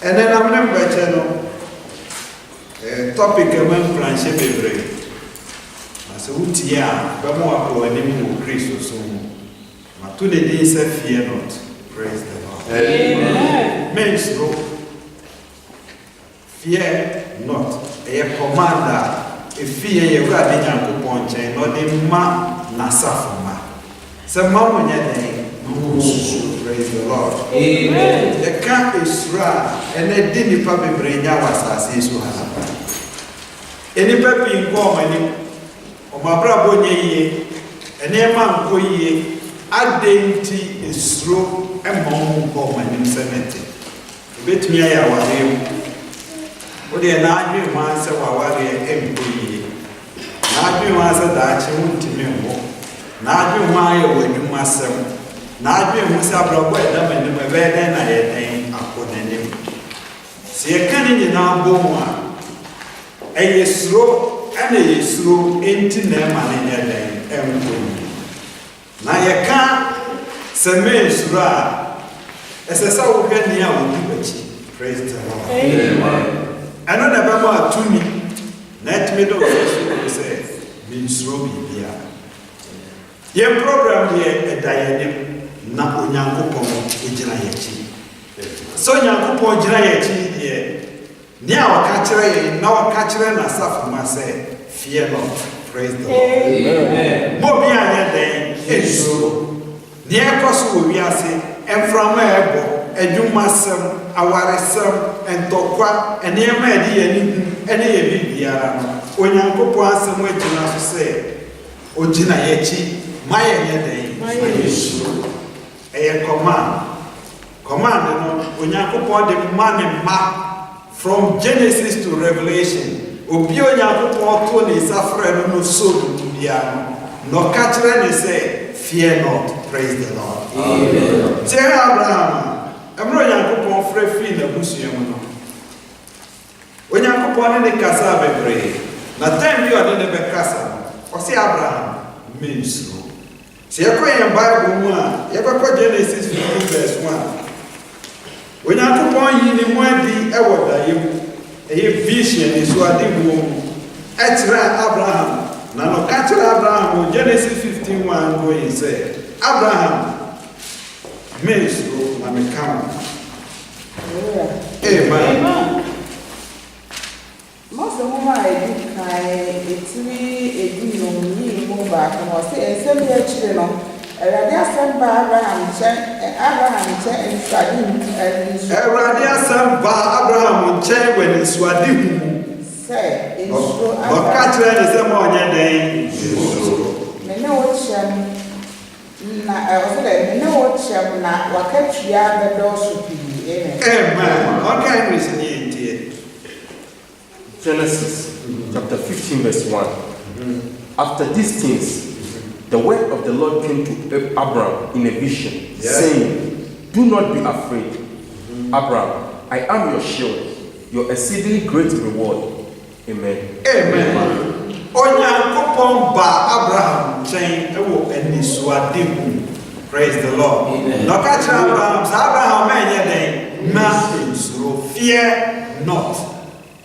And then I'm not better topic among friendship every. As a utia, but more for an name Christ soon. But to the day said, fear not. Praise the Lord. Amen. Means no. Fear not. A commander. If fear you got in your punch and not in ma nasafuma. Some mama yet. Praise the Lord. Amen. The camp is right, and they didn't probably bring our assassins to have. Any peppy in common, or my brother, and a man go ye, a dainty is through a mom common in cemetery. Bet me, I was him. What the another man said, I was employee. Not you answer that you won't to me. Not you, my when you must have. Na adwe hu sa brabo edam ne be den na ye den akonenim se ye kan ni na bomu a eyesro ana yesro enti na ma ne ye den enko na ye kan se me sro a esesa wo hwe ni a wo di bachi. Praise the Lord. Amen. Ano na ba ma atumi na etime do so say me sro bibia ye program ye edayenim na onyankopon ejira yechi so onyankopon ejira yechi die ni a waka kire ye na waka kire na safuma say fear not. Praise the Lord. Amen. Mo bi anya den ezo ni ekoso wo wiase emframa ebo edwumasem awaresem entokwa enema edi ye ni ene ye bibiara no onyankopon asem ejina so say ojina yechi maye ye den maye a command no onyankopon de man ma from Genesis to Revelation obi onyankopon to ne safre no so bia no ka kire ne say fear not. Praise the Lord. Amen. Say Abraham amro onyankopon frɛ fi na busuam no onyankopon ne kasa bebre na time bi ode ne be kasa o say Abraham means se you read in Bible, you go Genesis 15 verse 1. When you go on yi ni mo di e wo da ye vision is what dey wo Abraham na no catch Abraham Genesis 15:1 go in say Abraham means na me come. Amen. Most of my it's back and say, send your children. Radia Samba Abraham, and Swadim, and Radia Samba Abraham, when it's Swadim. Say, it's true. But Catherine is a more day. No, Cham, not what catch the other doors should be. Amen. Okay, listen here. Genesis chapter 15, verse 1. After these things, the word of the Lord came to Abraham in a vision, saying, do not be afraid, Abraham, I am your shield, your exceedingly great reward. Amen. Amen. Onyankopon ba Abraham chen ewo enisuadem. Praise the Lord. Amen. No catch Abraham enye den na insuro, fear not.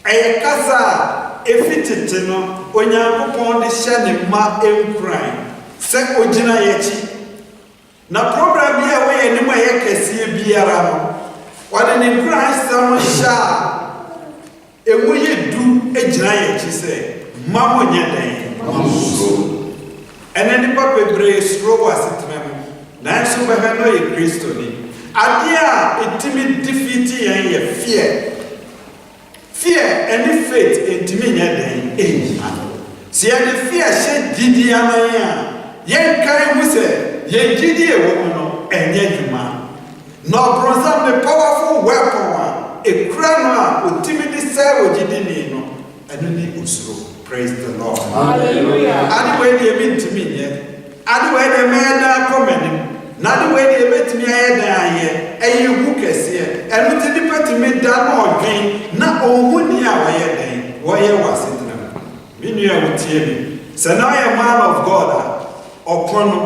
Kasa efitete no onyankopon de hye ne ma enkran se ogina yechi na program ye we ne ma ye kese biara no wade ne nkran sam sha emu ye du egina yechi se ma mo nye den mamso ene ni papa bre sro wasetema na nso be no ye Kristo ni ade a etimi defeat ye fear. Fear and faith intimi nyɛ den si any fear shed didi amaya yen kai mu sɛ yen didi e wo no enye dwuma no bronzam the powerful weapon a crown a otimi di sɛ wo didi ni no ɛno ni usuro. Praise the Lord. Hallelujah. Ade we dey be intimi nyɛ ade we dey me da komani na de we dey betimi ayɛ dan ayɛ ɛyɛ hu kɛse ɛno ti di petimi da na ɔdwen na ɔhu ni a wɔyɛ dan wɔyɛ wasetena me nua wotie mi sɛ na ɔyɛ man of God a ɔpɔ no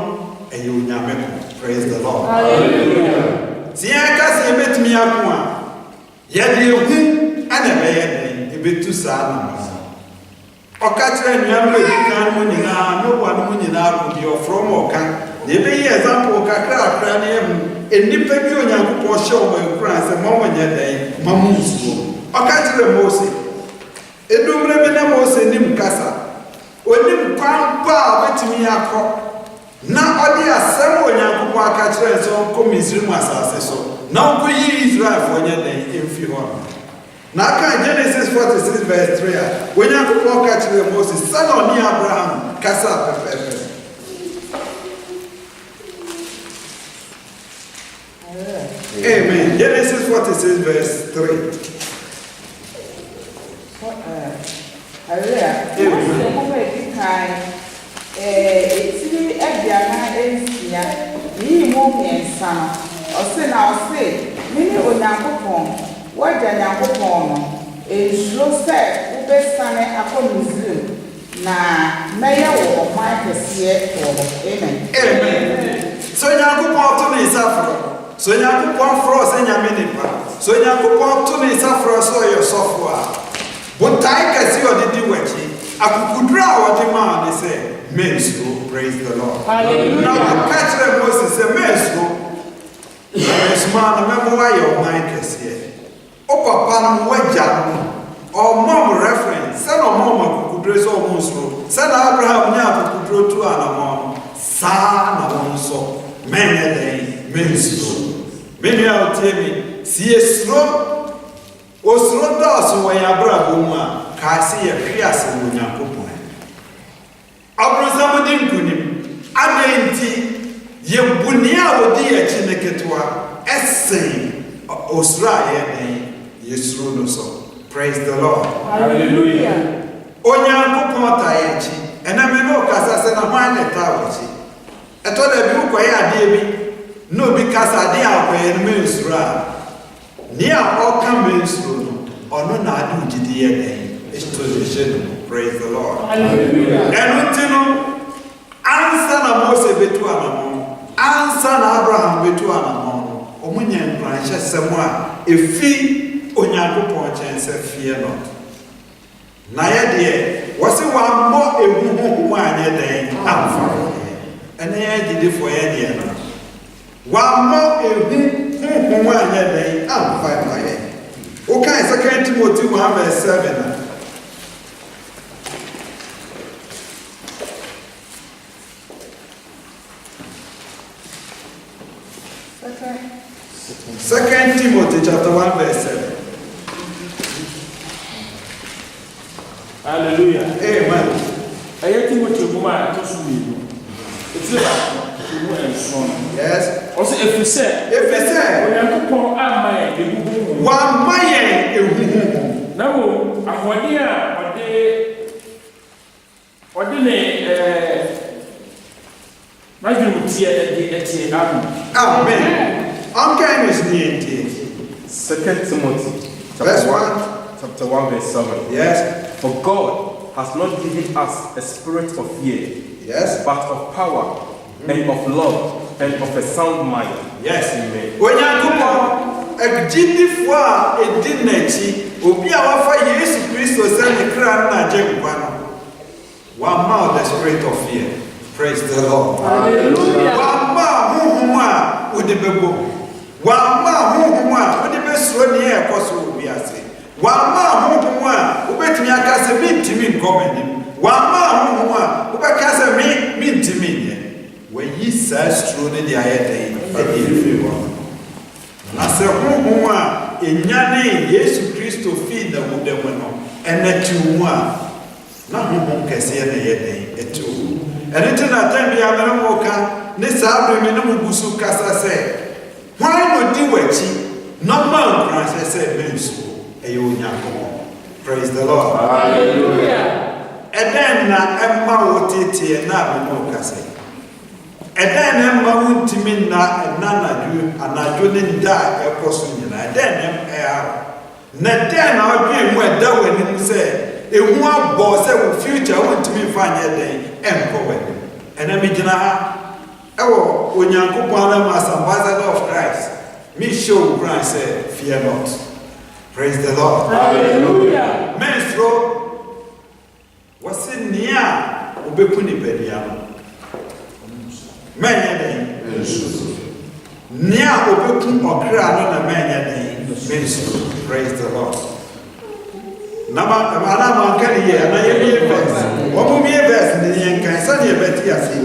ɛyɛ onyame ko. Praise the Lord. Hallelujah. Si yɛn ka sɛ yɛbɛtumi ako a yɛde ehu ɛna ɛbɛyɛ den ebetu saa nama ɔka kyerɛ nnuam a ɛdikan mu nyinaa noboa no mu nyinaa ko deɛ ɔfrɔ ma ɔka na ɛbɛyi example kakra ne ɛmu nnipa bi Onyankopɔn hyɛ wɔn akura sɛ ma wɔnyɛ den ma mo nsuo ɔka kyerɛ Mose edumre bi na Mose nim kasa onim kwan pa a ɔbɛtumi akɔ na ɔde asɛm Onyankopɔn aka kyerɛ sɛ ɔnkɔ Misraim asase so na ɔnkɔyi Israelfoɔ nyɛ den ɛmfi hɔ na aka Genesis 46 verse 3 a Onyankopɔn ka kyerɛ Mose sɛ na ɔne Abraham kasa pɛpɛɛpɛ. Amen. Genesis 46 verse 3. Wagya Nyankopɔn no ensuro sɛ wobɛsane akɔ Misraim na mɛyɛ wo ɔman kɛseɛ wɔ hɔ. Amen. Amen. So Nyankopɔn to ne nsa frɔ. So Nyankopɔn frɔ sɛ nyame nipa. So Nyankopɔn to ne nsa frɔ sɛ ɔyɛ sɔfo a botae kɛseɛ ɔde di w'akyi akukudura a ɔde maa ne sɛ mensuro. Praise the Lord. Hallelujah. Na ɔka kyerɛ Moses sɛ mensuro na mesoma na mɛmo ayɛ ɔman kɛseɛ. O papa no wagya no or mom reference sɛ na ɔmo akukuduro sɛ ɔmo nsoro sɛ na Abraham nya akukuduro tu anamɔ saa na wɔn nso mɛnyɛ den mensuro. Menua otie mi si esuro osuro dɔɔso wɔ yɛn abrabɔ mu a kaase yɛ hwe ase wɔ Nyankopɔn abrɔsam de nkunim adan nti yɛ bunia a wɔdi yɛ akyi ne ketewa ɛsen osuro a yɛ den yɛsuro no so. Praise the Lord. Hallelujah. Onyankopɔn ta yɛ akyi ɛna me no kasa sɛ na hwan ne ta wɔ akyi ɛtɔ da bi wokɔyɛ adeɛ bi na obi kasa adeɛ a ɔkɔyɛ no mensuro a ne a ɔka mensuro no ɔno na ade wogyidi yɛ den ɛhyɛ no. Praise the Lord. Hallelujah. ɛno nti no ansa na Mose bɛtu anamɔ ansa na Abraham bɛtu anamɔ no ɔmo nyɛ nkranhyɛsɛm a ɛfi Onyankopɔn kyɛn sɛ fear not. Na yɛ deɛ wɔse wammɔ ehu honhom a nyɛ den amfa ɛne yɛ gyidifo yɛ deɛ no wammɔ ehu honhom a nyɛ den amfa ma yɛ. Wokae 2 Timothy 1 verse 7 a Second Timothy chapter 1 verse 7. Hallelujah. Amen. Ayé Timothy Obuma to so mi. Eti ba mu enso. Yes. O se efise. Onyankopɔn ama yɛ egugu. Wa ma yɛ egugu. Na mo ahode a ɔde ne majum tie eti Amen. Okay, Miss Niente. 2 Timothy Verse 1. chapter 1 verse 7. Yes. For God has not given us a spirit of fear, Yes. but of power and of love and of a sound mind. Yes. Amen. Onyankopɔn agidifo a edi n'akyi obi a wafa Yesu Kristo sɛ ne kra na agye nkwa no. One mouth the spirit of fear. Praise the Lord. Hallelujah. One mouth honhom a wode bɛbɔ. One mouth honhom a wode bɛsuro ne yɛ ɛkɔ so obi ase. One mouth honhom a wobɛtumi aka sɛ mentimi nkɔ m'anim. One mouth honhom a wobɛka sɛ mentimi nyɛ. Wɔyi saa suro ne de ayɛ den ɛde ɛfiri hɔ. Na sɛ honhom a ɛnyane Yesu Kristo fii na wuda mu no ɛna tiw mu a na honhom kɛseɛ na ɛyɛ den ɛtiw mu. Ɛne nti na tam bi amena mo ka ne saa bere me ne mo gu so kasa sɛ hwan no di w'akyi na ma nkranhyɛ sɛ mensuo ɛyɛ Onyankopɔn. Praise the Lord. Hallelujah. Ɛdɛn na ɛma wo tietie na amena wo kasa ɛdɛn na ɛma wo ntimi na anadwo ne nda a ɛkɔ so nyinaa ɛdɛn na ɛyɛ na ɛdɛn na ɔdwe mu ɛda w'anim sɛ ehu abɔ sɛ wo future wontumi mfa nyɛ den ɛnkɔ w'anim. Ɛna megyina ha ɛwɔ Onyankopɔn na as ambassador of Christ me show Christ say fear not. Praise the Lord. Hallelujah. Menstro wasi nia obeku ni pedia no. Menye den. Nia obeku okra no na menye den. Menstro. Praise the Lord. Nama mankani ye na ye verse. Omo mi verse ni yen kan sa ni beti ase.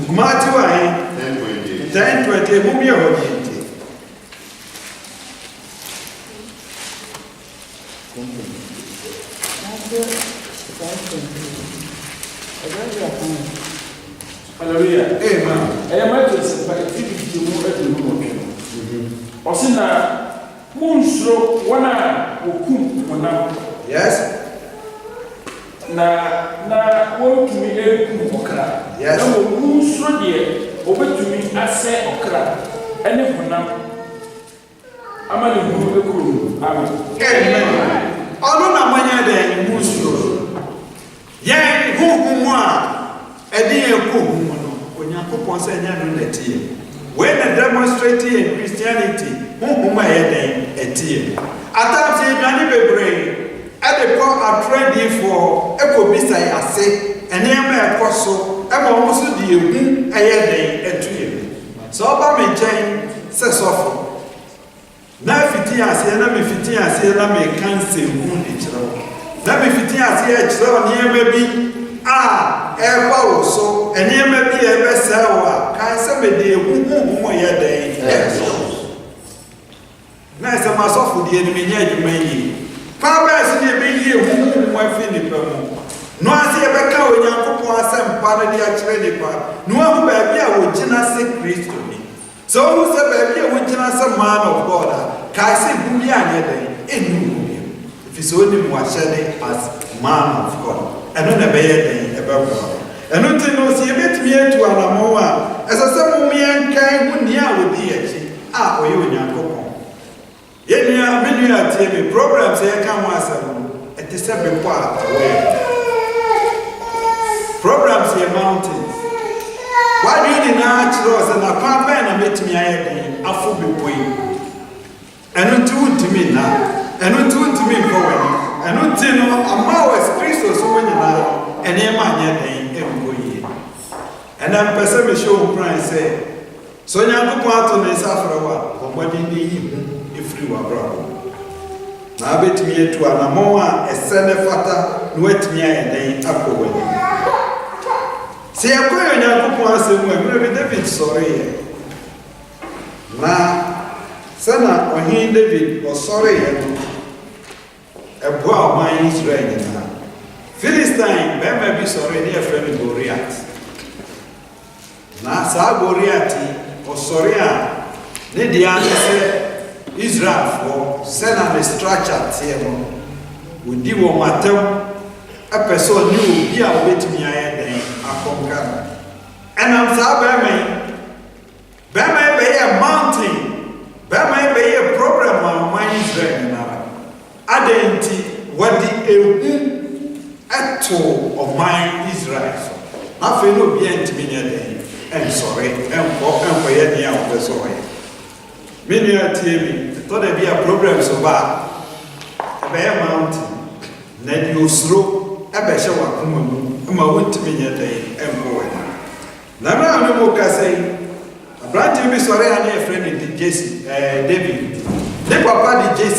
Matthew 10:20 mumie ho. Hallelujah. Amen. I might just say, if you move at the room, or see now, Moonsro, one eye, or coom, one now. Yes. Na won't to me a okra. Yes. No Moonsro dear, over to me, I say okra. And if now, I'm a little Amen. Ọdún na mọ́nyá dẹ̀ ní mú sùúrù. Yẹ́n húhùn ẹ̀dín yẹn kó hùn no, Onyankopɔn sẹ́ ẹ̀yẹ́ no nà ẹ̀tí yẹ. Wẹ́n na demonstrate in Christianity, húhùn ẹ̀yẹ́ dẹ̀ ẹ̀tí yẹ. Àtàtì ìdúrání bebree, ẹ̀dẹ̀ kọ́ àtúrẹ́dìífọ̀ ẹ̀kọ́ bísà yẹ ase, ẹ̀ní ẹ̀mẹ́ ẹ̀kọ́ so, ẹ̀mọ̀ ọ̀hún so di ehu ẹ̀yẹ́ dẹ̀ ẹ̀tú yẹ. Sọ ọba mi nkyɛn sɛ sɔfo. Na fiti ase na me fiti ase na me kanse hu de kyerɛ. Na me fiti ase e kyerɛ nneɛma bi a ɛba wo so, nneɛma bi a ɛbɛsɛ wo a kan sɛ me de hu yɛ dɛn. Na sɛ masɔfo de ni me nya adwuma yi. Pa ba se de be yi hu afi nipa mu. No ase e bɛka Onyankopɔn asɛmpa no de akyerɛ nipa. No ahu ba bi a wo gyina se Kristo ni. So who said baby we can as a man of God, Kaisi Bulian in if it's only Mwashade as man of God. And on a bay about God. And not to know see a bit me to Anamoa as a some man kind who near with the or you in your yet near many TV programs here come as a December part away. Programs here mountains. Why do you natural and a papa and met me a full point? And not to me now, and not to me going, and not to know a mouse Christos when you are, and Emma yet and I'm Pesami show price say, so young part on this after a while, but what did you if you were brother? Now bet me to an amoa, a senefata, wet me a day up away. See, I'm going to answer when David sorry. Now, Sana or he David was sorry. A boy mine is ready now. Philistine, there may be sorry, dear friend Goliath. Now, Sa Goliath or sorry, the answer Israel for send a structure here. We do what matter. A person knew be a wait me and I'm sorry, Bama be a mountain, Bama be a problem on my Israel now. Adenti, what the actual of my Israel. I feel no be intimidated and sorry, and for any of the sorry. Many are telling thought there be a problem so bad. A mountain, then you slow a better one. I went to me a day and boy. Now, no more can say, a brand be sorry, I need a friend in Jesse, David. The papa did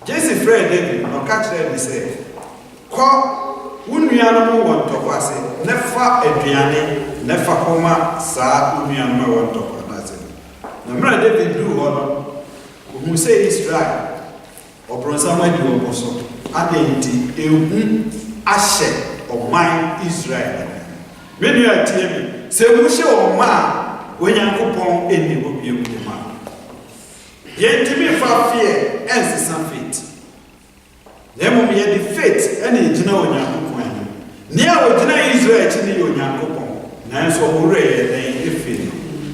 Jesse friend David, or catch them and say, Call, wouldn't animal want to pass it, never a piano, never coma, sa, union want to pass it. Now, David do honor, who say it's dry, or Bronsama do also, Adenti, Ashe. Of mine Israel. Many are telling me, say, we show man when you go upon any will be with the man. Yet to me, for fear, and some faith. There will be a defeat, and you know, when you go upon. Near would deny Israel to the Young now so rare than if it.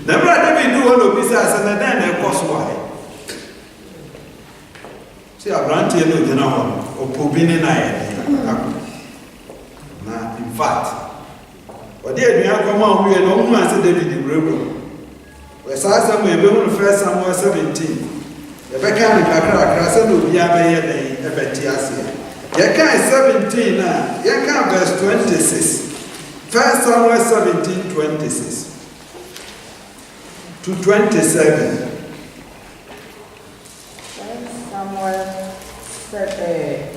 Never let me do all of business and then cost why. See, I grant you no general or Pobini night. In fact, what did you come on? We had no answer David the Rebel. We saw some way, first Samuel 17. Yɛbɛka ne kakra sɛ na obiara bɛyɛ dɛn ɛbɛte aseɛ. Yɛka 17 a yɛka verse 26. 1 Samuel 17:26 to 27. Samuel said,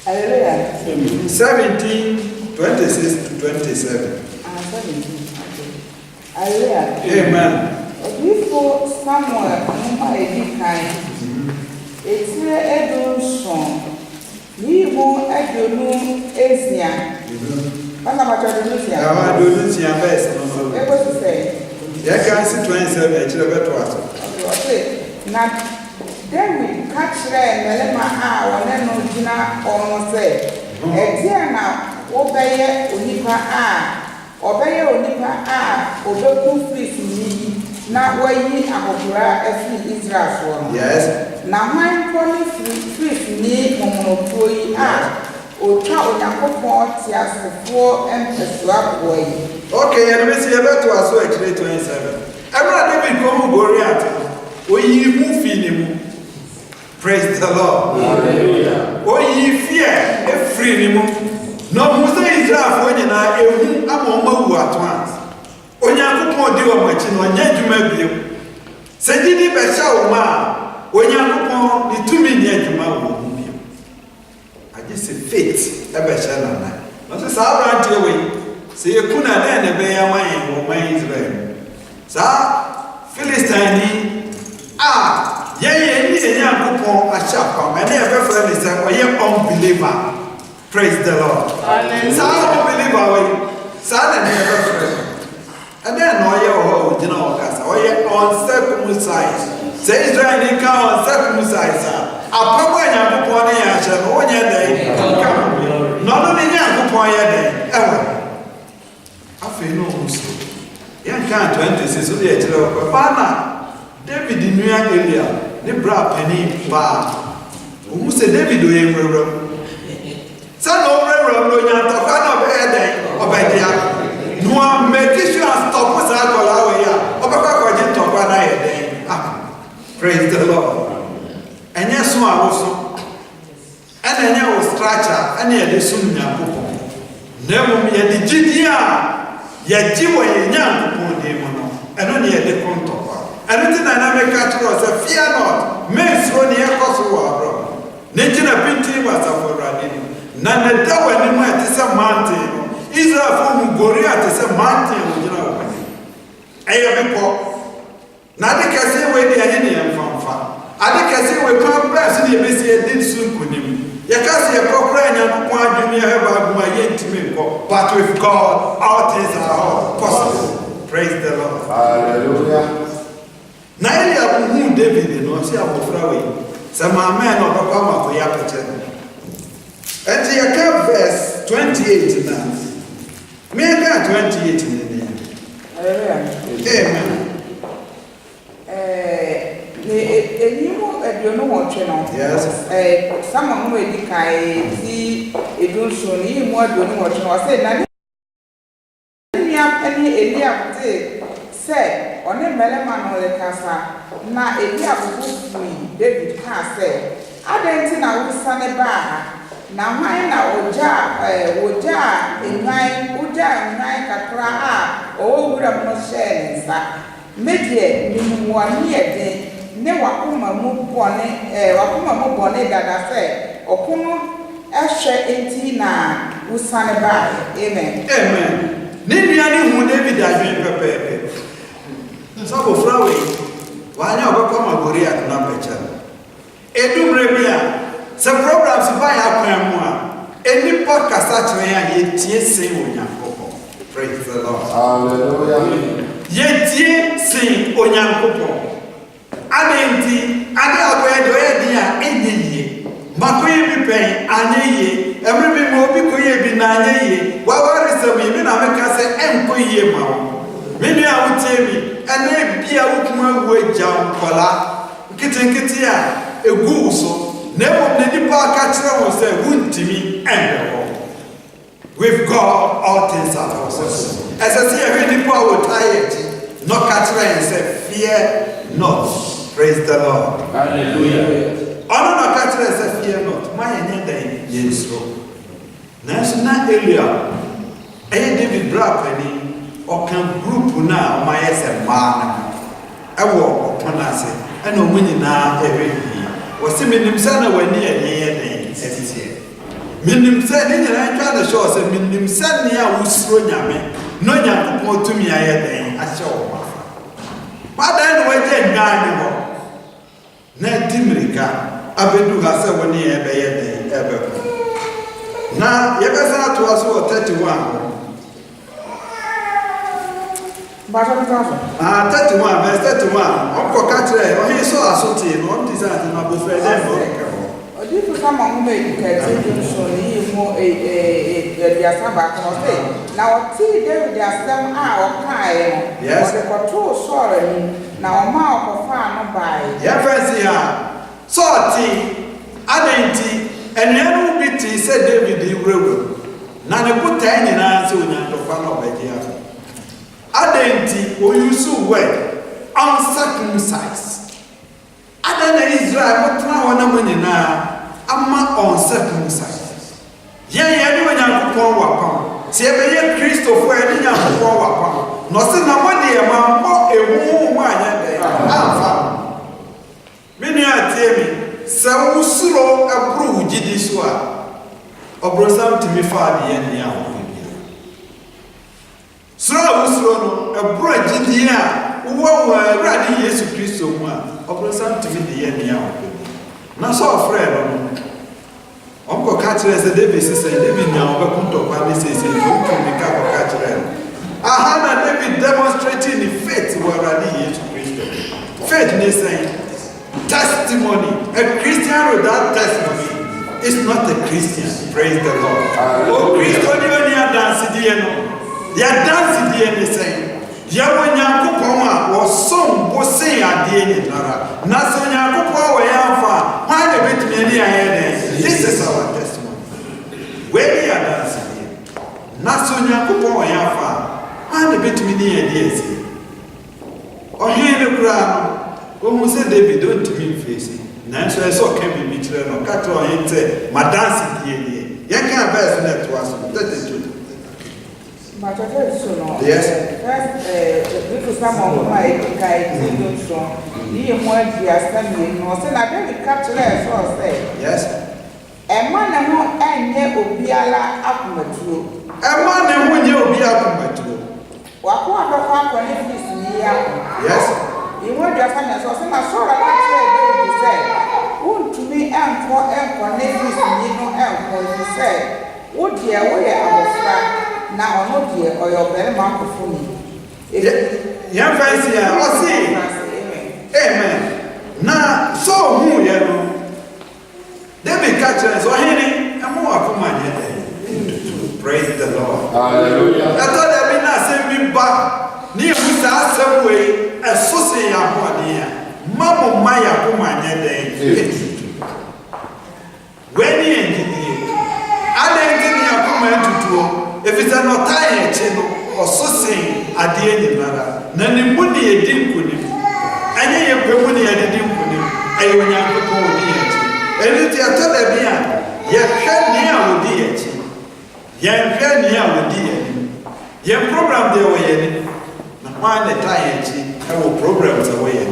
hallelujah. 17:26 to 27. 17. Hallelujah. Amen. Before Samuel, Mama Edikai, Etire Edunson, Nimu Edunu Ezia. Bana Macha Dunisia. Now, Dunisia verse. Able to say. Yɛka 27 akyerɛ bɛto aso. Okay. Na David kachire melema a wɔne no gyina ɔno sɛ ɛdeɛ na wobɛyɛ onipa a obeku Filistini na wayi akɔkora afiri Israelfoɔ no. Yes. Na hwan nkɔ ne Filistini momonotuo yi a otwa Onyankopɔn teasefoɔ mpɛsoa boɔ yi. Okay, yɛn bɛ si yɛbɛto aso akyerɛ 27. Ɛbɛrɛ David kɔn mu Goliath. Oyi mu fi ne mu. Praise the Lord. Hallelujah. Oyi fear efiri ne mu. Na ɔmo sɛ Israelfoɔ nyinaa ehu ama ɔmo awu at once. Onyankopɔn di wɔn akyi na ɔnyɛ adwuma bio. Sɛ didi bɛhyɛ wɔn a Onyankopɔn ne tumi nyɛ adwuma wɔ wɔn bio. Agye sɛ faith ɛbɛhyɛ nana. Wɔn sɛ saa aberanteɛ wɔ yi. Sɛ yɛku na dɛn na ɛbɛyɛ ama yɛn wɔ ɔman Israel. Saa Philistine a yɛn Nyankopɔn ahyɛ apam ɛne yɛbɛfrɛ ne sɛ ɔyɛ unbeliever. Praise the Lord. Saa unbeliever wɔ yi saa na ne yɛbɛfrɛ no. Ɛdɛn na ɔyɛ wɔ hɔ a ɔgyina hɔ kasa ɔyɛ uncircumcised. Sɛ Israel ni ka uncircumcised a apam a Nyankopɔn ne yɛn ahyɛ no wɔnyɛ dɛn nka ho. Na ɔno ne Nyankopɔn yɛ dɛn ɛwɔ. Afei no ɔmo so yɛnka 26 so deɛ kyerɛ wɔ pɛpaa na David nua Elia ne bra panin baa ɔmo sɛ David ɔyɛ nwurawura mu sɛ na ɔwurawura mu na onyantɔkwa na ɔbɛyɛ dɛn ɔbɛdea noa mmɛki so astɔpo saa akɔla wɔ yi a ɔbɛkɔ akɔgye ntɔkwa na ayɛ dɛn praise the Lord ɛnyɛ so a woso ɛna ɛnyɛ wo structure ɛna yɛde som Nyankopɔn na mmom yɛde gyidie a yɛgye wɔ yɛn Nyankopɔn din mu no ɛno ne yɛde kɔ ntɔkwa ɛno nti na meka kyerɛ sɛ fear not mensuro ne yɛkɔ so wɔ aborɔ ne gyina pintin wɔ asafo Awurade no na ne da wɔ anim a ɛte sɛ mountain no Israelfoɔ mu Goliath te sɛ mountain wɔ gyina wɔ anim ɛyɛ bepɔ na ade kɛseɛ wɔ adi ɛne ne yɛmfamfa ade kɛseɛ wɔ kwan bɛɛ so ne yɛbɛsi yɛdi so nkonim yɛka sɛ yɛkɔ koraa Nyankopɔn adwene yɛ hɛba agoma yɛntimi nkɔ but with God all things are possible. Praise the Lord. Hallelujah. Na Elia hu David no ɔsi abɔfra wɔ yi sɛ maame na ɔbɛkɔ ama akɔyɛ apɛkyɛ no ɛnti yɛka verse 28 na meyɛka 28 ne ne amen. Enyim aduonu wɔtwe no. Yes. Sama mu edi kae ti edunso ni mu aduonu wɔtwe no ɔsɛ na nua ɛne Elia te sɛ ɔne mɛlɛma no lekasa na Elia bubu fui David ka sɛ adɛn na wosa ne baa na hwan na wogya enwan kakra a ɔwɔ wura mu no hyɛɛ ne nsa medie nimuwani yɛden ne wakoma mu bɔne dada sɛ ɔkono ɛhwɛ enti na wosane baa. Amen. Amen. Ne nua ne hu David adwene pɛpɛɛpɛ sɛ abɔfra wɔ yi wanyɛ ɔbɛkɔ ama Goliath na apɛkyɛ no ɛdummerɛ bi a sɛ programs ba yɛ akwan mu a ɛnipa kasa kyerɛ yɛn a yɛtie sen wɔ Onyankopɔn. Praise the Lord. Hallelujah. Yɛtie sen Onyankopɔn ade nti ade akɔyɛ deɛ ɔyɛ den a ɛnyɛ yie makɔyɛ bi pɛn anyɛ yie ɛmere bi ma obi kɔyɛ bi na anyɛ yie wawaresɛm yi mi na meka sɛ ɛnkɔ yie ma wo me nua a wotie mi ɛne bia wokuma awu agya nkɔla nketenkete a ɛgu wo so na mmom ne nipa aka kyerɛ wo sɛ wontimi ɛnbɛ hɔ. With God all things are possible. Ɛsɛ sɛ yɛhwɛ nipa a wɔtae akyi na ɔka kyerɛ yɛn sɛ fear not. Praise the Lord. Hallelujah. Ọ̀nà náà ká kyerẹ́ sẹ́ fear not. Má yẹ nyẹ́ dẹ̀ yẹ nsúrò. Nanso na Elia ẹ̀yẹ David bra pẹ̀lú ọ̀kan gúrùpù náà ọmọ ayẹ sẹ́ mmaa náà ẹ̀wọ̀ ọ̀pọ̀ náà sẹ́ ẹ̀na ọmọ nyinaa ẹ̀rẹ́ yìí. Wọ́n sì mínim sẹ́ na wọ́n ní ẹ̀yẹ yẹ dẹ̀ ẹ̀tìtìẹ̀. Mínim sẹ́ ní nyinaa ntwa ne hyɛ ọ̀sẹ̀ mínim sẹ́ ní a wosuro nyame na Onyankopɔn tumi ayẹ dẹ̀ ahyɛ wọ́n afa. Wàdàn ni wọ́n jẹ́ ngaa ni wọ́n. Na di mirika abedu ha sɛ wɔne yɛ bɛyɛ den ɛbɛkɔ na yɛbɛsa atoa so wɔ 31 31 verse 31 ɔkɔ ka kyerɛ ɔhene sɔ aso tee no ɔmte sɛ ate no abɔfra dɛn na ɔkeka hɔ ɔdifo sama ho ma edikati nso ne yi mu aduasa baako no sɛ na ɔtee David asɛm a ɔkaeɛ no ɔde kɔtoo Sɔɔl anim na ɔma ɔkɔfaa no bae yɛmfa si a Sɔɔl te adɛn nti anuanom bi tee sɛ David wurawura na ne botae nyinaa sɛ Onyankopɔn no ɔbɛgye afo adɛn nti ɔyusu word uncircumcised adɛn na Israel motena hɔ na mo nyinaa ama uncircumcised yɛn yɛde Onyankopɔn wɔ apam sɛ yɛbɛyɛ Kristofoɔ yɛde Onyankopɔn wɔ apam na ɔsɛ na mode yɛ ma mmɔ ehu mu anyɛ dɛ amfa me nua atie mi sɛ wosuro ɛboro wo gyidi so a ɔborɔsam tumi fa adeɛ ne a wɔyɛ bia suro a wosuro no ɛboro gyidi a wowɔ wɔ Awurade Yesu Kristo mu a ɔborɔsam tumi de yɛ ne a wɔyɛ bia na sɛ ɔfrɛ no ɔnkɔka kyerɛ sɛ David sɛ David nya wɔbɛko ntɔkwa ne seesei nti wotumi ka kɔka kyerɛ no aha na David demonstrating the faith wɔ Awurade Yesu Kristo faith ne sɛn testimony. A Christian without testimony is not a Christian. Praise the Lord. Oh, Christian, you dance the dance the same. Yawanyankopɔn wɔsom wo sen adeɛ nyinara na sɛ Onyankopɔn wɔ yɛn afa hwan na betumi ani ayɛ dɛn. This is our testimony. Wei yɛ adansedeɛ na sɛ Onyankopɔn wɔ yɛn afa hwan na betumi ani yɛ deɛ asi ɔhene no koraa no wɔn sɛ David ɔntumi mfeesi nanso ɛsɛ ɔka biribi kyerɛ no ɔka kyerɛ ɔhene sɛ madansedeɛ deɛ yɛka verse no ɛtoa so 32. Yes. First, Samuel, my guy, you want to be a family, no, so I very capture as well say. Yes. A man and one and yet Obiala up my true. A man and one you be up my true. What one of our connections near? Yes. You want your family, so I saw a say, won't to me and for connections, you know, and for you say, would you away our friend? Na ono die oyo bere ma kofuni yan fancy ya o see amen na so hu ye no David catch us so hini amo akoma nye praise the Lord hallelujah that there be na say bi ba ni hu sa asem we eso se ya ho ade ya mamo ma ya koma nye den when you engineer ada engineer koma entutuo if it's an otaya cheno or so saying at the end of that, Nani Muni a dinkuni, and ye pemuni at the dinkuni, and you want to go with and if you are told a beer, ye can near with the ye can near with the ye program the way, not one the tie, I will programs away.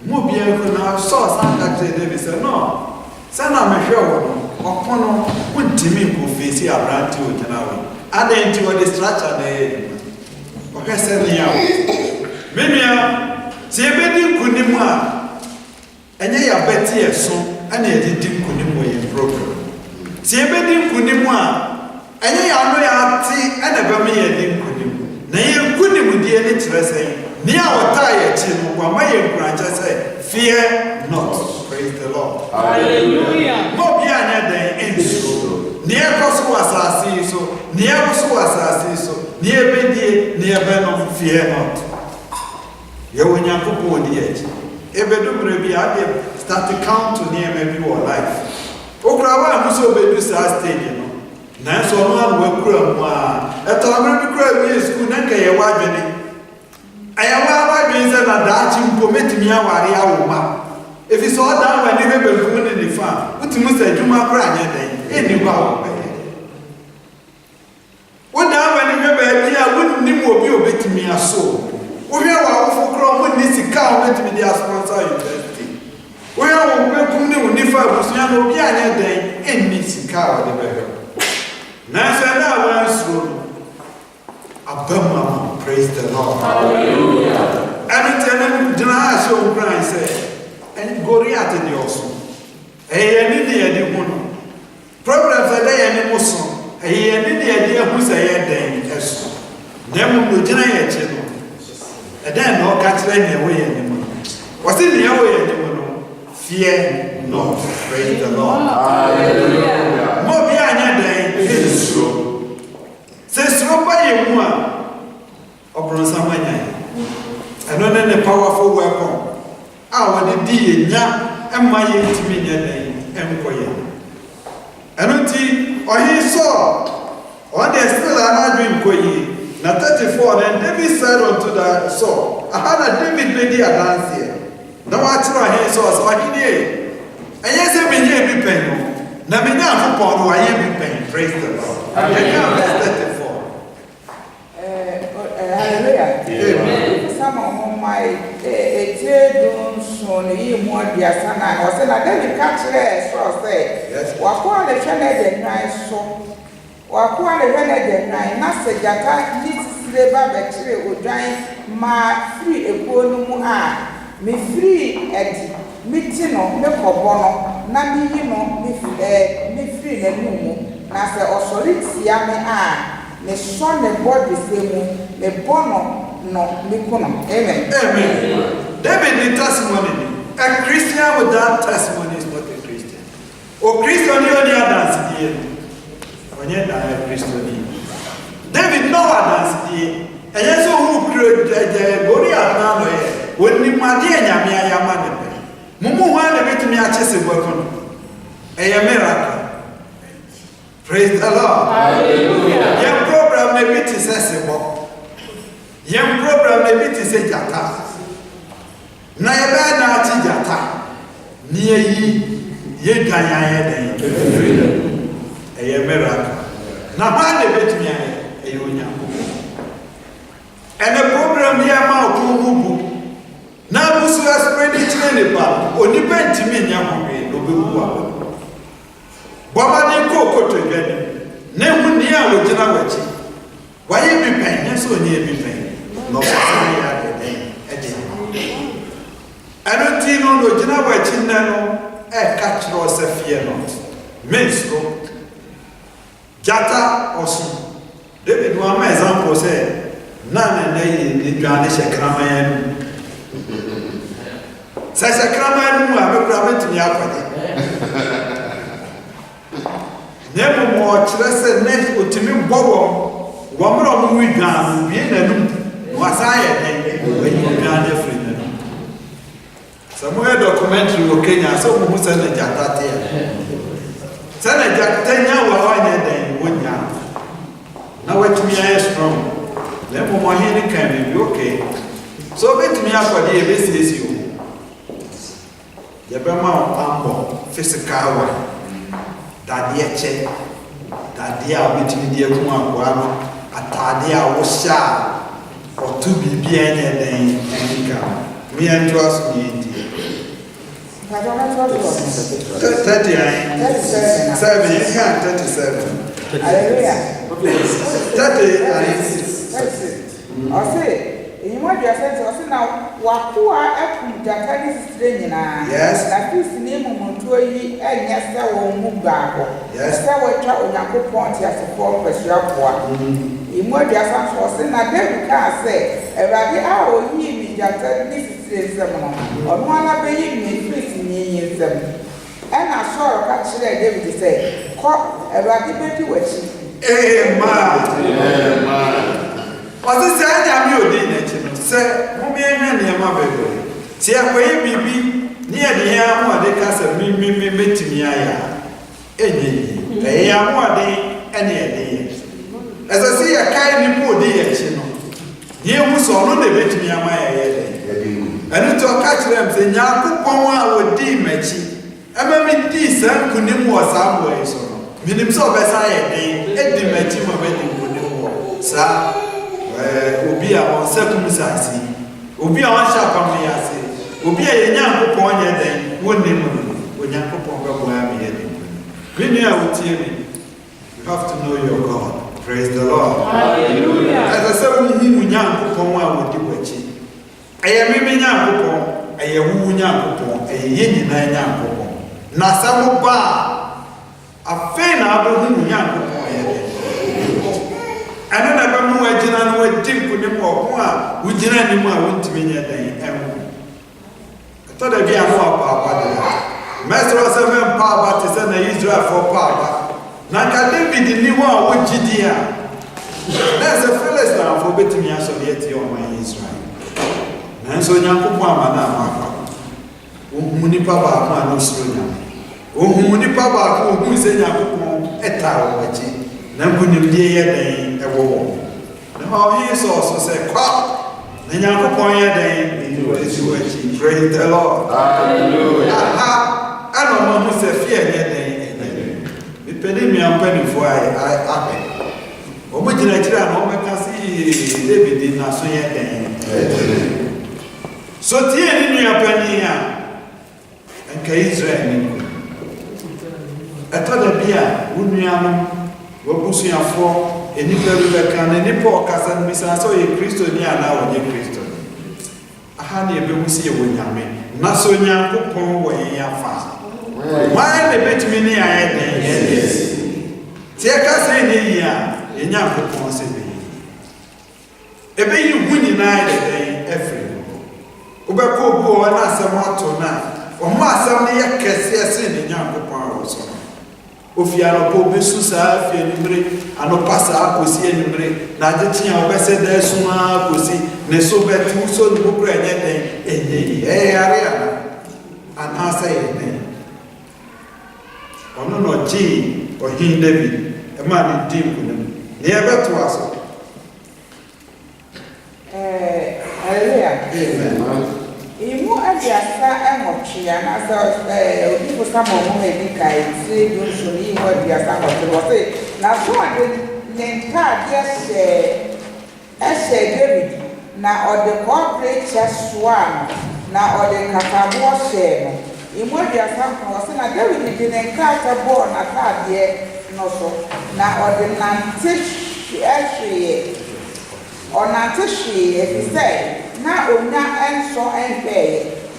Mubia could now saw some that they said, no, son, I'm a show. Ọ̀pọ̀nà wọ́n ti mi kò fèsì àbrántí òjìnà wọ́n adẹ́ tí wọ́n di structure náà yẹ́ ọ̀kẹ́ sẹ́ni yà wọ́n mímíà tí ebe di nkùnìmù a ẹ̀nyẹ́ yà bẹ́ tí yẹ so ẹ̀nà yẹ di nkùnìmù yẹ program tí ebe di nkùnìmù a ẹ̀nyẹ́ yà ano yà ati ẹ̀nà bẹ́ mi yẹ di nkùnìmù na yẹ nkùnìmù di ẹni kyerẹ sẹ́yìn ní àwọ̀tá yẹ kyi no wọ́n ama yẹ nkùnàkyẹ sẹ́ fear not. Praise the Lord. Hallelujah. No be another enso. Near koso asasi so, near koso asasi so, near bedie, near benom fear not. You when you go the edge. Ebedu brebi ade start to count to near maybe your life. Okrawa muso bedu sa stage no. Na so man we kura mu a. E to amre bi kura bi school na ka ye wadwene. ayawa adwen sɛ na daachi mpo metumi aware awoma efi sɛ ɔda wa ne bekum ne nifa wotumi sɛ adwuma kora anyɛ dɛn ɛnni hɔ a wɔbɛyɛ woda wa ne baabi a wonnim obi obetumi aso wohwɛ wɔ awofo kora ɔmo nni sika a wɔbɛtumi de asponsor university wohwɛ wɔ bekum ne wo nifa abusua na obi anyɛ dɛn ɛnni sika a wɔde bɛhwɛ nanso ɛna a wɔansuro no abama praise the Lord. Hallelujah. And then Jana show Brian said, and Goriat in the also. A India di one. Problems are there any Muslim. A India who's a day. Then we generate channel. And then no catch any away anymore. What's in the away anymore? Fear not. Praise the Lord. Hallelujah. More behind your day is true. Says Roba Yemua or Bronsamania. And on a powerful weapon. Our D and my intimate employer. And until he saw, or there's still another dream koyi. Now 34, and David said unto the Saul, I had a David lady a dance here. Now I try his source, or he did. And yes, I mean, ye be paying. Now, me now for Paul, I am be paying. Praise the Lord. Hallelujah. Some of my children son, you more dear son, I was in a daily catcher, so say, Wakua the Canadian nice so, Wakua the Canadian night, Master Jata, this labor bacteria would die, my free a bonum, me free at Mitino, Mecobono, Namino, me free the moon, Master Osorit Yame. Me son the body same me bono no me kuno. Amen. Amen. David the testimony. A Christian without testimony is not a Christian. O Christian you only dance here. When you die Christian. David no dance here. And yes who create the glory of now here. When you madi nyame ayama ne. Mumu ho na betumi achese bokono. A miracle. Praise the Lord. Hallelujah. Your program may be to say your program may be to say jata. Na ye ba na chi jata. Ni ye ganya ye den. Miracle. Na ba na be to me e onya. And the program here ma oku na busu spread it ne ba. Oni pa ntimi nya ho we no be wu. Baba ko to gani ne hunni a wogina wachi waye bi pen ne so nie bi pen no fa ya de den eje anoti no gina wachi ne no e ka kiro se fie no menstro jata osu David wa ma example say na ni dwane shekraman sa shekraman mu a be probably akwade Never more chilese next utimi bobo wamro mu widwan bi na num wasaye den when you gan free na somewhere documentary wo Kenya so mu se na jata te se na jata nya wa wanya den wonya na watumi aye strong never more here can be okay so betumi akwade e besisi o ye be ma ambo physical one Daddy check, Daddy with me, atade a wosha or to be bien and come. Me and trust me. 37. Hallelujah. 30. I say, in what you are saying, I say now, Wakua Epu Japanese training. Yes. That is the name of Montoyi, and yes, there will move back. Yes, there were travel Yako Point as a form of Shapua. In what you are saying, I never can say, a rabbit hour, he Japanese training, or one of the evening, in them. And I saw a catch there, David say, Cop a rabbit to watch. Amen. Ɔsi sɛ ɛnya mi odi n'akyi no sɛ mo mi ehwɛ nneɛma bebree sɛ ɛkɔyɛ biribi ne yɛ de yɛn ahoɔden ka sɛ mi metumi ayɛ a ɛnyɛ yie ɛyɛ ahoɔden ɛne ɛde yɛ ɛsɛ sɛ yɛ kae nipa odi yɛ akyi no Ye muso no de betumi ama ye. Enu to ka kire am se Nyankopon a wodi machi. Ema mi di san kunim wo sambo e so no. Minim so be sa ye den edi machi ma be di kunim wo. Sa obi a on sekum sasi. Obi a on sha pam ya se. Obi a ye Nyankopon ye den wonim no. Nyankopon be bo am ye den. When you are with me, you have to know your God. Praise the Lord. Hallelujah. As I said, we Nyankopon wa wodi wachi. Eye me Nyankopon, eye wu Nyankopon, eye ye nyina Nyankopon. Na samo ba afe na abehu Nyankopon ye de. Ano na ba mu agina no wadi nkunim wo a wugina nim a wontimi nye den emu. To da bi anu apa de. Mesro seven power to send Israel for power. Nanka David ni wa wogidia. There's a Philistine for betimi asolieti o man Israel. Nanso Nyankopon amana amaka. Ohumuni pa ba ma no sro nya. Ohumuni pa ba ko ohun se Nyankopon eta o bachi. Na bunim die ye den ewo. Na ho he so say kwa. Na Nyankopon ye den ni wachi. Praise the Lord. Hallelujah. I don't know who said fear anything. The penny me and penny for I happen. Omoji Nigeria no make see David in na so yet. So tie ni nua penny a enka Israel ni. Eto da bia wunua no wobusuafo enipa bi beka na nipa okasa no bisa so ye Kristo ni ana wo ye Kristo. Aha na ebe musi ye wonyame. Na so Nyankopon wo ye afa. Why the bet me near yes. Take us in here, in Nyankopon say me. Ebe you win united every. Ubeko bo na samato na. O ma sam ne yakese ase ne Nyankopon so. Ofia no po besu sa afia nimre anopasa akosi enimre na ajetia obese da esuma akosi ne so betu so ni bokra enye den enye area ana say den. Ono no ji ohin David e ma ni dim kunem ne ebeto aso. Hallelujah. Amen. Imu adiasa emotria na so obi ko samo mo edi kai se do so ni ho adiasa emotria say na so ade ne nta de David na ode corporate cheswa na ode kakabo she no imu adiasa ko say na David de ne nka ta bo na ta de no so na ode nante ehwe onante hwe e say na onya enso enpe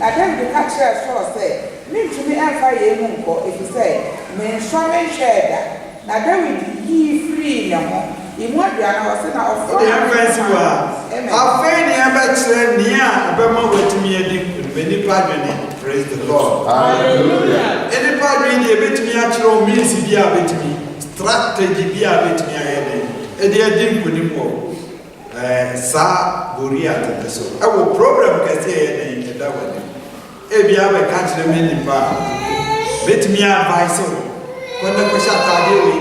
na David ka kire so say me ntumi enfa ye mu nko e say me nso me hweda na David yi free na ho imu aduana wo say na ofo ya fancy wa afei ne aba kire ne a abema watumi adi meni padwene. Praise the Lord. Hallelujah. Any padwene e betumi a kire o means bi a betumi strategy bi a betumi a ye den e adi nkunim wo sa Goliath teso ewo problem kase ye den eda wade e bia be ka kire me nipa betimi advice ko na ko sha tade we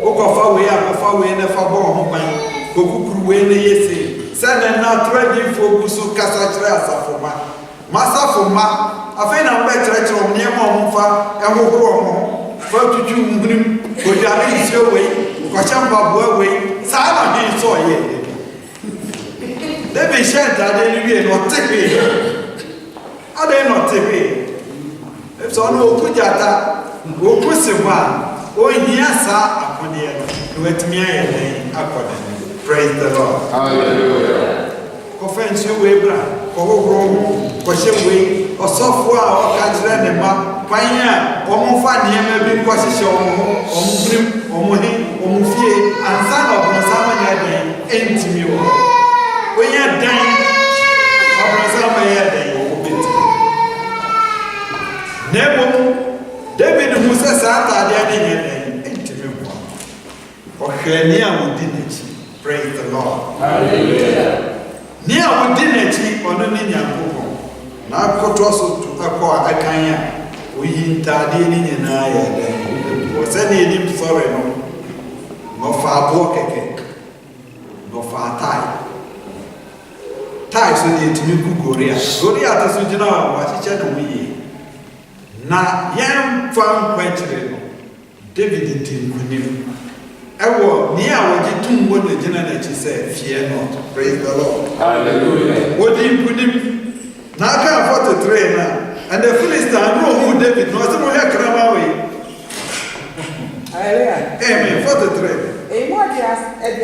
o ko fa we akofa we na fa bo ho ban ko kukuru we na yese send na trade for busu kasa kire asafoma masafoma afi na mbe kire kire o niam o mfa ehokoro o fa tutu ngrim ko jari isio we ko chamba bo we sa na hin so ye David said that they will not take it. How they not take it? If so, no kujata, no kusima, oh yasa upon the end. Let me according. Praise the Lord. Hallelujah. Offense you, Abra, or way, or software, or catch them, Pioneer, or Mufania, maybe position, or Mugrim, or Mohi, or Mufie, and son of Mosamania, ain't me. When you're dying, David who says, praise the Lord. Hallelujah. Near Udinity on the Ninya. Now, Kotoso to Aqua Akanya, we intadini and I was any him sorry, no far walk, no far tie. Tai so de timi ku Goliath. Goliath so jina wa chiche no yi. Na yam fam kwanchire no. David tin kunim. Ewo ni a woji tum wo na jina na chi say fear not. Praise the Lord. Hallelujah. Wodi kunim. Na aka 43 na. And the Philistine know who David no say mo ya krama we. Hallelujah. Amen. 43. Emo dia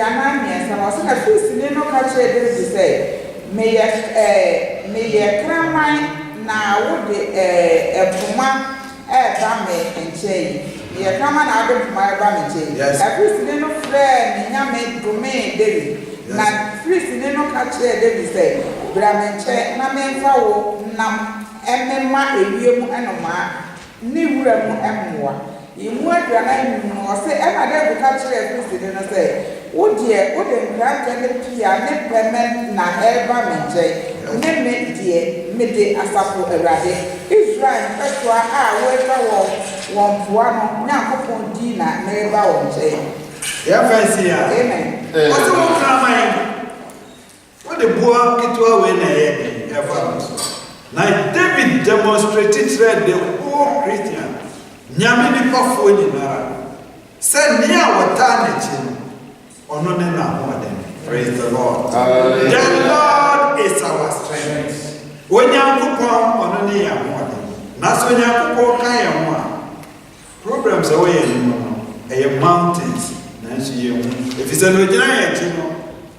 anania sama so na Philistine no ka chere David say me ye kraman na wo de epuma ba me enche ye kraman na ade epuma ba me enche Philistine no frɛ me nyame dome David na Philistine no ka chere David say bra me enche na me mfa wo nam emema ewiem enoma ni wura mu emmoa imu aduana no say e na David ka chere Philistine no say wo de nkranka ne pia ne pemen na eba me enche ne me de asapo Awurade Israel petwa a wo eba won poa no Nyankopon di na eba won che ya fancy ya amen what do kraman what the boy kitwa we na ye ever now David demonstrated through the whole Christian nyame ni pafo nyinara said near wata na chi ono ne na ho adem. Praise the Lord. The Lord is our strength. Onyankopon ono ne ya ho adem. Na so onyankopon kan ya ho a problems away no e mountains na so ye ho. If it's no gina ya chi no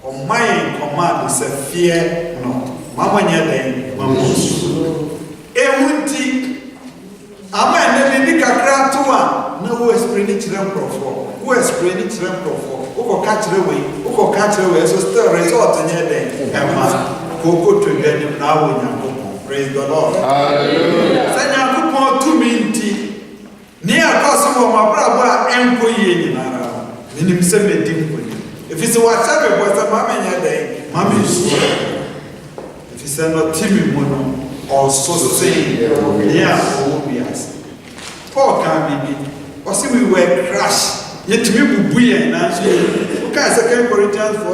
o mind command say fear not. Mama nya den mama su. Ewunti ama ne bi kakra to a na wo explain chire profo. Wo explain chire profo. Uko catch away, so still resort in your day. Emma, Coco to get now in your praise the Lord. Hallelujah. Send your coupon to minty. Near Cosmo, my brother, and Koye in Ara. Minim semi dimple. If it's a whatever was a mamma in your day, mammy is if it's not Timmy Mono or so saying, yeah, obvious. Poor can be. Or see we were crushed. Yet to be buoyant, and she can 2 Corinthians 4:8-9.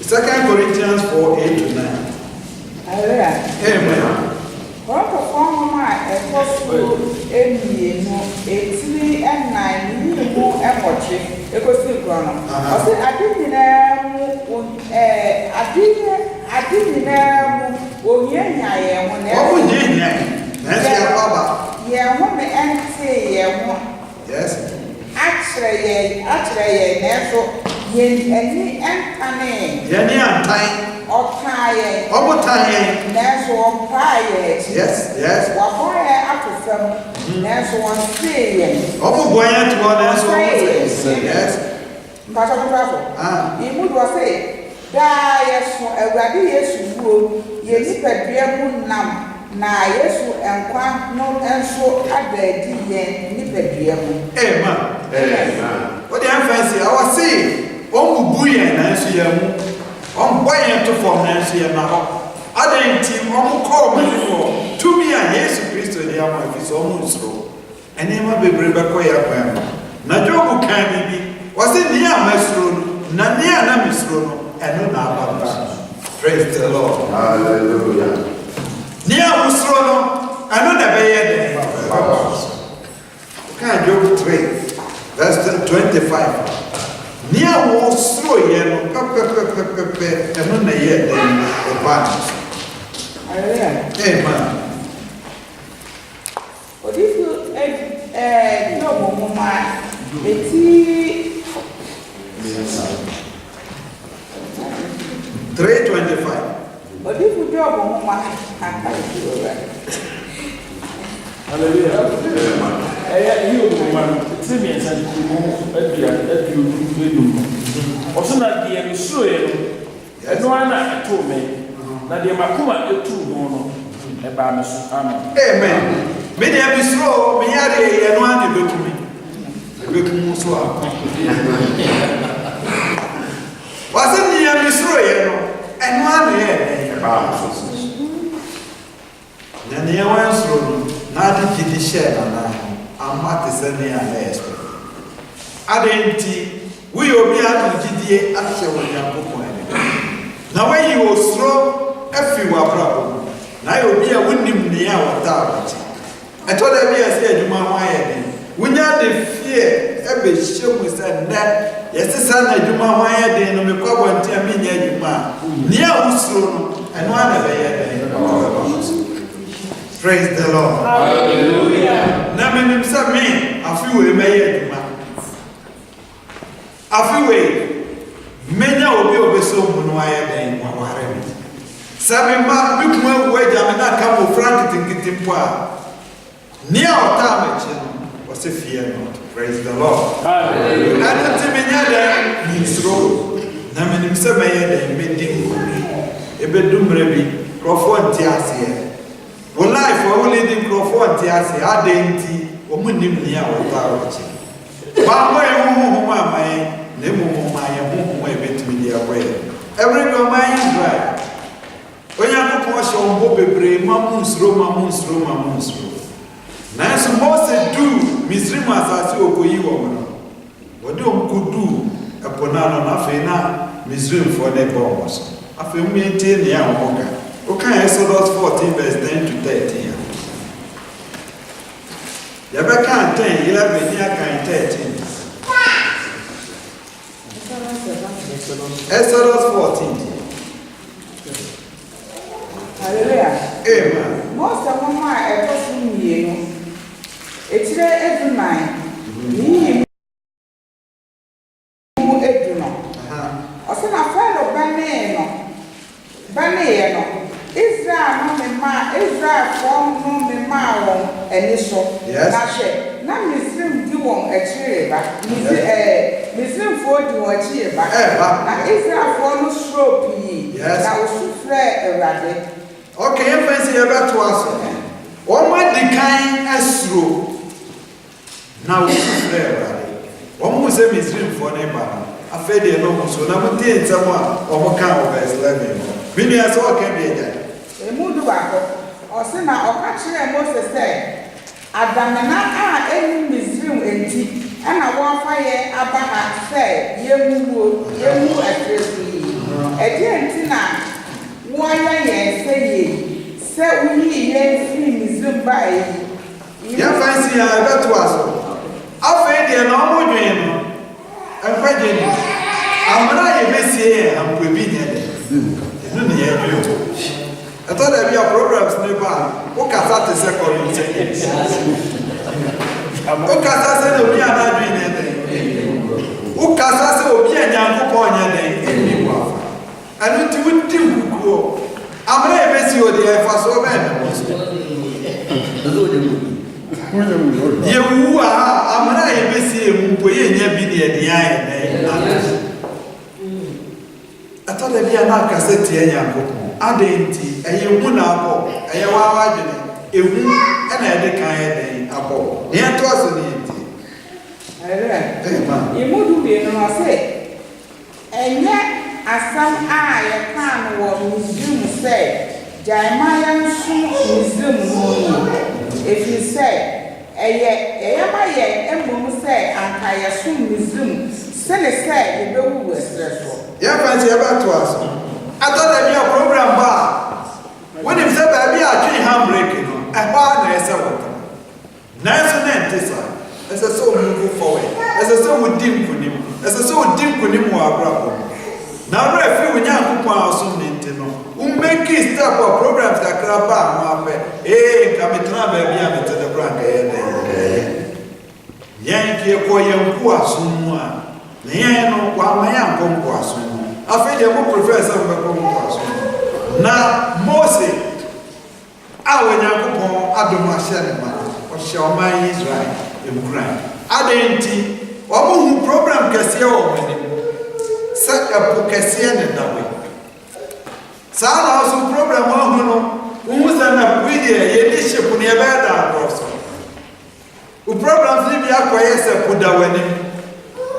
Second Corinthians 4:8-9. Amen. What perform my apostle any no 18 and 9 you more and watch it. It was still grown up. I said, I didn't know, I didn't know, oh, yeah, Oh, yeah, that's your papa. Yeah, woman, and say, yes. Actually, natural, any and time. Or tired. Over time. Natural pie. Yes. What boy after some natural saying. Over buoyant to one yes. But I'm travel. He would say, die, so a ready yes, you would, yes, but dear moon nam. Na Yesu enkwa no enso adadi yen ni pedua mu. Amen. What the fancy I was saying, on buoyant na enso ya mu. On buoyant to form na enso ya na ho. Adenti on call me for to me and Jesus Christ dey am if so mu sro. Enema bebre be koya pam. Na Job kan bi was say ni amasro no na ni ana misro no eno na aba. Praise the Lord. Hallelujah. Near Usrono, I know the Bayed. Okay, Job 3, verse 25. Near Usro, and on the year, the parties. Amen. What if you, no, Mama, it's 3:25. But if you job on my hallelujah. You man, it's me and send you also not the emissioner. No one told me that the Makuma too no about Miss Amen. Many of you slow, me and one you look to me. Look Muswa. Wasn't the emissioner and one here? Then the ones road, adenti we obi adugidie ahye wo Nyankopɔn na wayi osro afi wa brabo na ye obi a wonim ne a wata abati etoda bi ase adwuma ho ayɛ wonya de fear ebe hyemu sɛ nɛ yɛsesa na adwuma ho ayɛ den no mekɔ abɔnten me nya adwuma ne a usuro no ɛno ana bɛyɛ den praise the Lord hallelujah na menim sɛ me afi we mɛyɛ adwuma afi we menya obi obeso mu no ayɛ den waware me sɛ me ma me kuma wo agya me na ka mo frank tinkitimpo a ne a ɔta machi no what's a fear not? Praise the Lord. Hallelujah. I don't think many other means road. Namin himself may have been dingo. A bedroom rebi, Crawford Tiasia. Well, life for only the Crawford Tiasia, I didn't or Munim near what I watch. One way, my name, my way to be away. Every domain is right. When you have to wash on Bobby, Mamus, Roma. Nanso Moses do Misrim asase okoyi wo no wode omkudu eponano na fe na Misrim for the bombs afi mmente ne ya woka oka Exodus 14 verse 10 to 13 ya beka 10 11 ya kan 13 Exodus 14 Hallelujah. Amen. Most of them are a person here. It's every man. Me, also, a fellow Banano. Israel, no, me, Israel, form, no, me, ma, and this so. Yes. Now, Miss Rim, you want a cheer back. Miss Rim, for you a cheer back. Now, Israel, for no slope. Yes. I was too fair a rabbit. Okay, you fancy about to us. What might the kind as through? Now, one was a Misrim for neighbor. I fed the normal, so now we did someone or count verse 11. Many as all can be there. A mood or send or catching a Moses said, Adamana any Misrim and tea, and I want fire about say, Yemu address me. A dear Tina, why I say we hear Misrim by. You fancy I bet to us. I fed the normal dream. I'm quite I'm not a messiah, I'm prevenient. I thought I'd be a programs nearby. What can that second? What can that say? We are not doing anything. Who can that say? We are young upon I don't think we go. I'm not a messiah, the first man. You are, I'm not a messiah, we are be the end. I thought I'd be an cassette here. Adenti, a young abo, a yawa, a woman, and I decay abo. Near to us in you would be no say. And yet, as some eye a can or museum say, Jeremiah museum, if you say, a yet, and woman say, and I assume museum, send a say, the bill was stressful. Yeah, fancy about to us. I thought I'd be a program bar. When it said I'd be a tree handbraking, a bar as a water. Nice and empty, sir. As a soul move forward, as a soul would dim for him, as a soul dim for him or bravo. Now, if you would not go soon into no, who make it stop or programs that grab bar, eh, come to the brand. Yankee, for young poor soon. Niano, while my young conquest. I feel you prefer some of now, Moses, I will not go Adoma Shannon, or shall my Israel in Grand. Adenti, or who program Cassia set a book Cassian in that way. Some also program who was an upgrade, a bishop on your bed, also. Who programs live your quiet, put down when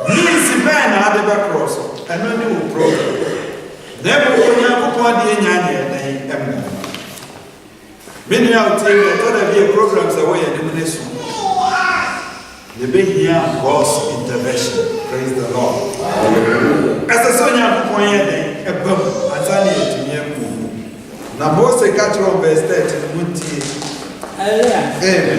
means man had a back cross. And no new program. Never will you have upon the Yan. Many out here, I thought I'd be a program away at the ministry. You be here God's intervention. Praise the Lord. As a son of Poyenne, a bum, as I need to hear. Now, most a catcher of best that would Amen.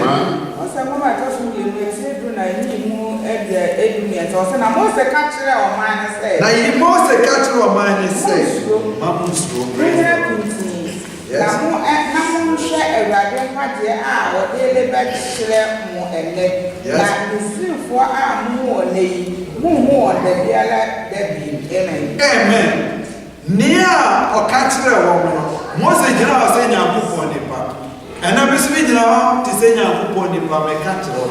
Ose mama just we say do na ni mu e de edumia so say na most the catcher o man say. Na you most the catcher o man say. Mamu stro. Na mu na mu hwe Awurade kwade a wo de le ba kire mu ene. Na nisifo a mu o nei. Mu o de biala de bi. Amen. Amen. Nia o catcher o mo. Mose jina o say nyankopon ni pa. And I'm speaking to say, I'm upon the Pamecatro.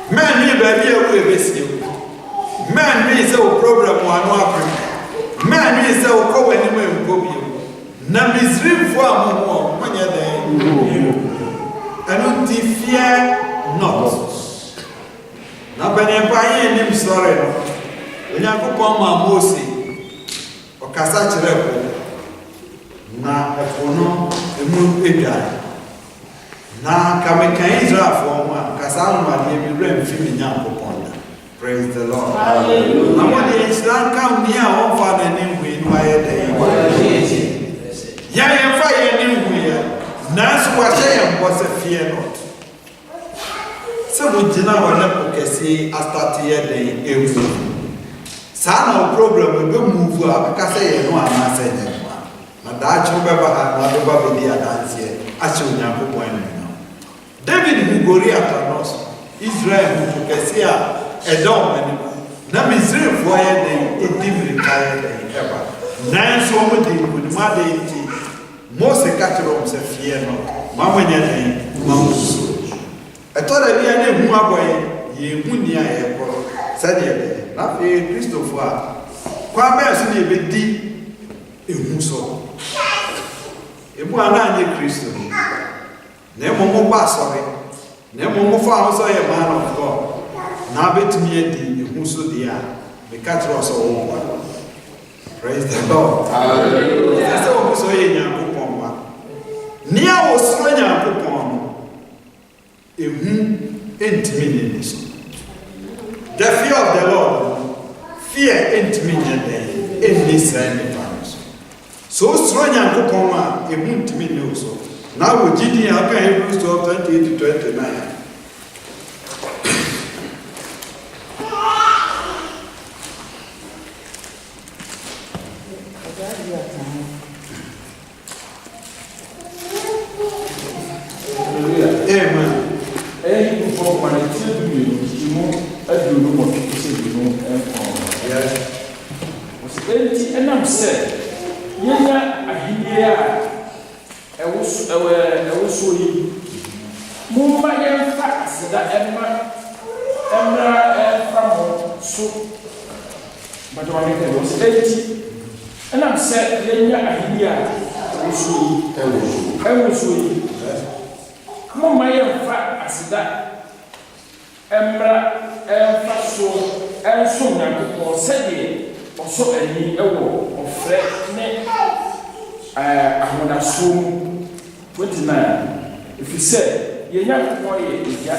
Man, me, baby, I will miss you. Man, me, so problem one Africa. Man, me, so go anywhere and go you. Now, Miss Rim for more, when you're there. I don't fear not. Now, when I'm buying him, sorry. When I go on my Mosi or Casachi Repo. Na efono emu edai na kameka Israel for one kasanu ma de bi rem fi mi nyankopon. Praise the Lord. Hallelujah. Na mo de Israel kam ni a won fa na ni hu inu aye de ya fa ye ni hu ya na so wa se ye mbo se fear not se mo jina wa na pokesi astart ye de ewu sa na problem be move a ka se ye no ama se ye na dachi ubeba ha na do ba be dia dance ache onyankopon enu David hu Goliath anos Israel hu kesia edom enu na Misraim fo ye de edibri kai de eba na so mo de ku ma de ti Mose katro se fie no ma wanya de ma musu etora bia na hu aboye ye hu ni aye ko sade de na fe Christopher kwa ba so ne be di ehu so ebu ana nye Kristo na momo ba sorry na momo fa so ye man of God na betumi edi ehu so dia me katro so wo. Praise the Lord. Hallelujah. So so ye nyankopon ba ni a wo so nyankopon ehu entimi ni so. The fear of the Lord, fear entimi ni de in this and so strong nyankopon a ehu ntimi ne so na wo gidi aka Hebrews 12:28 to 29. Amen. Ei, por favor, mas tinha do meu, é do meu, que você viu, Você não sei. Yenya ahinia ewo soyi mumma yemfa asida emra mo so bajo ame ke wo enti enam se yenya ahinia ewo soyi mumma yemfa asida emra so enso nyankopon sede oso ani ewo ofre ne ahonasom 29 if you say ye nyankopon ye ya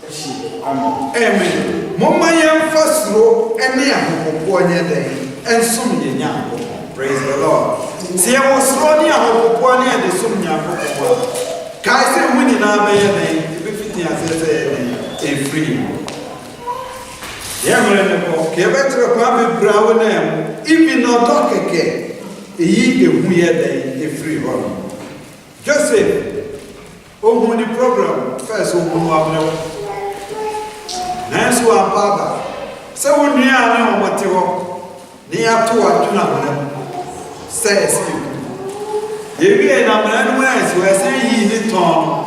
eshi amen momma yemfa suro ene ahopopo nye den ensom ye nyankopon. Praise the Lord. Se ye wo suro ne ahopopo ne de som nyankopon kai se mu ni na be ye den e be fiti asese e free. Yamre ne ko ke betre kwa be brawo na even no dokeke eyi ehu ye den e free ho. Joseph o the program first o mu abro nanso apaba se wo nua na o mote ho ni ato atuna ho says ye wie na mara no ansi we say yi ni ton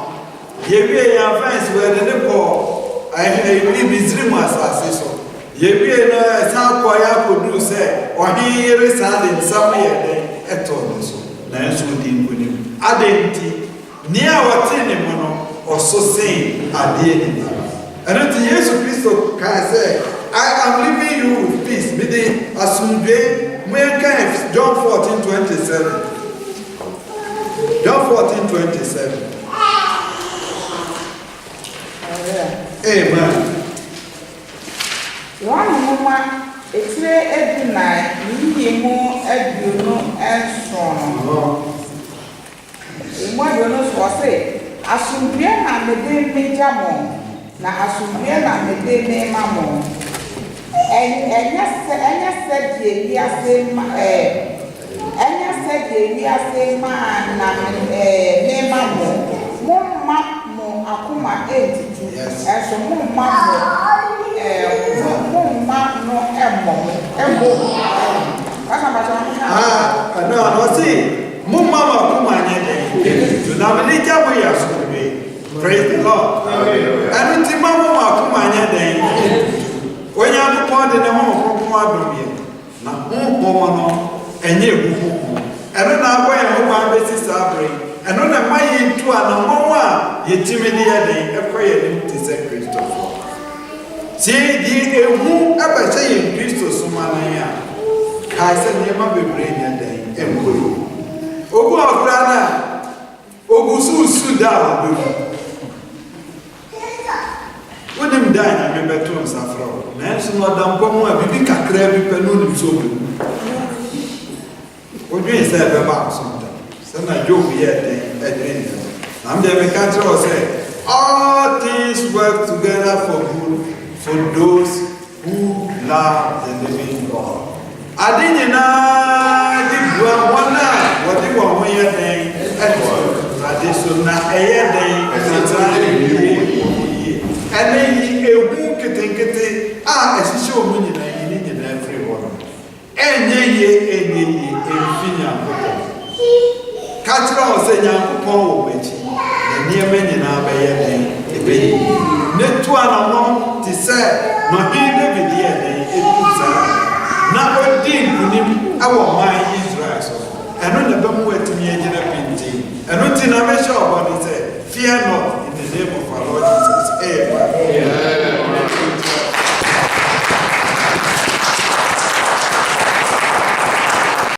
ye wie ya fans we de ne ko ai ni bizrim asase so ye wie na sa kwa ya kodu se o hi yere sa de nsam ye de eto no so nanso di nkuni adenti ni a wote ne mo no oso sen ade ni and Jesus Christ can say, I am leaving you with peace. Me de asumdwe mwenka John 14:27. John 14:27. Amen. One woman, it's every night, you more eduno and son. What you know, was say, Assumption and the day major more, now Assumption and the day name more. And yes, said the same, and yes, said the same man, name more, Akuma 82, and so more no emmo. No, see, Mumma Akuma, you now believe that we are so praise the Lord. And it's Mama Akuma, when you have a part in the home of Kumabia, now, and you, and then I wear a woman basis abri. And on a my two and a more, ye timidly a prayer to say Christopher. See, the who ever say in Christos Sumania, I said, never be brain and day, and Guru. Ogu of Grana, Ogusu Suda, would him die, I remember to him, Safro. Nancy, Madame Pomo, a big crabby penun so. What do you say about something? Some I joke yet, I'm the country or say, all things work together for good for those who love the living God. I didn't know one night, what they want when you're saying, I did so now a year day, and then a book it, as you show me in everyone. And ye, Catcher say, young Paul, which near many now by a day, a baby. Net to an amount to say, not being every year, not a dean to him, our mind Israel. And on the bum went to me a painting, and not in a measure about it, fear not in the name of